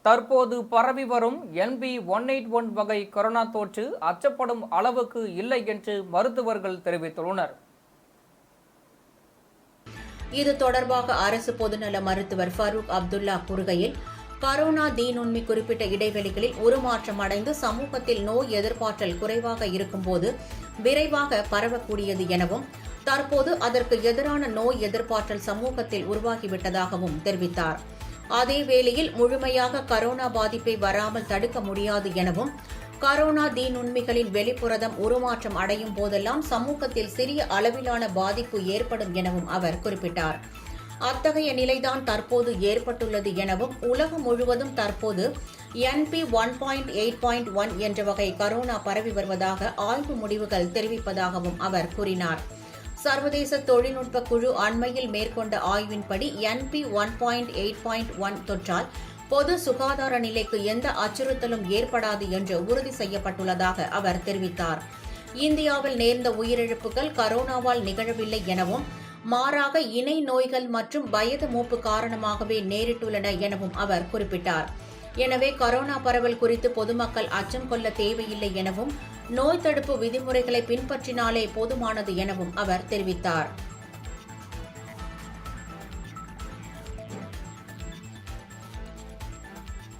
தற்போது பரவி வரும் NB181 வகை கொரோனா தொற்று அச்சப்படும் அளவுக்கு இல்லை என்று மருத்துவர்கள் தெரிவித்துள்ளனர். இது தொடர்பாக அரசு பொதுநல மருத்துவர் ஃபரூக் அப்துல்லா கூறுகையில், கரோனா தீநுண்மி குறிப்பிட்ட இடைவெளிகளில் உருமாற்றம் அடைந்து சமூகத்தில் நோய் எதிர்ப்பாற்றல் குறைவாக இருக்கும்போது விரைவாக பரவக்கூடியது எனவும், தற்போது அதற்கு எதிரான நோய் எதிர்ப்பாற்றல் சமூகத்தில் உருவாகிவிட்டதாகவும் தெரிவித்தார். அதேவேளையில் முழுமையாக கரோனா பாதிப்பை வராமல் தடுக்க முடியாது எனவும், கரோனா தீநுண்மிகளின் வெளிப்புரதம் உருமாற்றம் அடையும் போதெல்லாம் சமூகத்தில் சிறிய அளவிலான பாதிப்பு ஏற்படும் எனவும் அவர் குறிப்பிட்டார். அத்தகைய நிலைதான் தற்போது ஏற்பட்டுள்ளது எனவும், உலகம் முழுவதும் தற்போது NB1.8.1 என்ற வகை கரோனா பரவி வருவதாக ஆய்வு முடிவுகள் தெரிவிப்பதாகவும் அவர் கூறினார். சர்வதேச தொழில்நுட்ப குழு அண்மையில் மேற்கொண்ட ஆய்வின்படி NB1.8.1 தொற்றால் பொது சுகாதார நிலைக்கு எந்த அச்சுறுத்தலும் ஏற்படாது என்று உறுதி செய்யப்பட்டுள்ளதாக அவர் தெரிவித்தார். இந்தியாவில் நேர்ந்த உயிரிழப்புகள் கரோனாவால் நிகழவில்லை எனவும், மாறாக இணை நோய்கள் மற்றும் வயது மூப்பு காரணமாகவே நேரிட்டுள்ளன எனவும் அவர் குறிப்பிட்டார். எனவே கரோனா பரவல் குறித்து பொதுமக்கள் அச்சம் கொள்ள தேவையில்லை எனவும், நோய் தடுப்பு விதிமுறைகளை பின்பற்றினாலே போதுமானது எனவும் அவர் தெரிவித்தார்.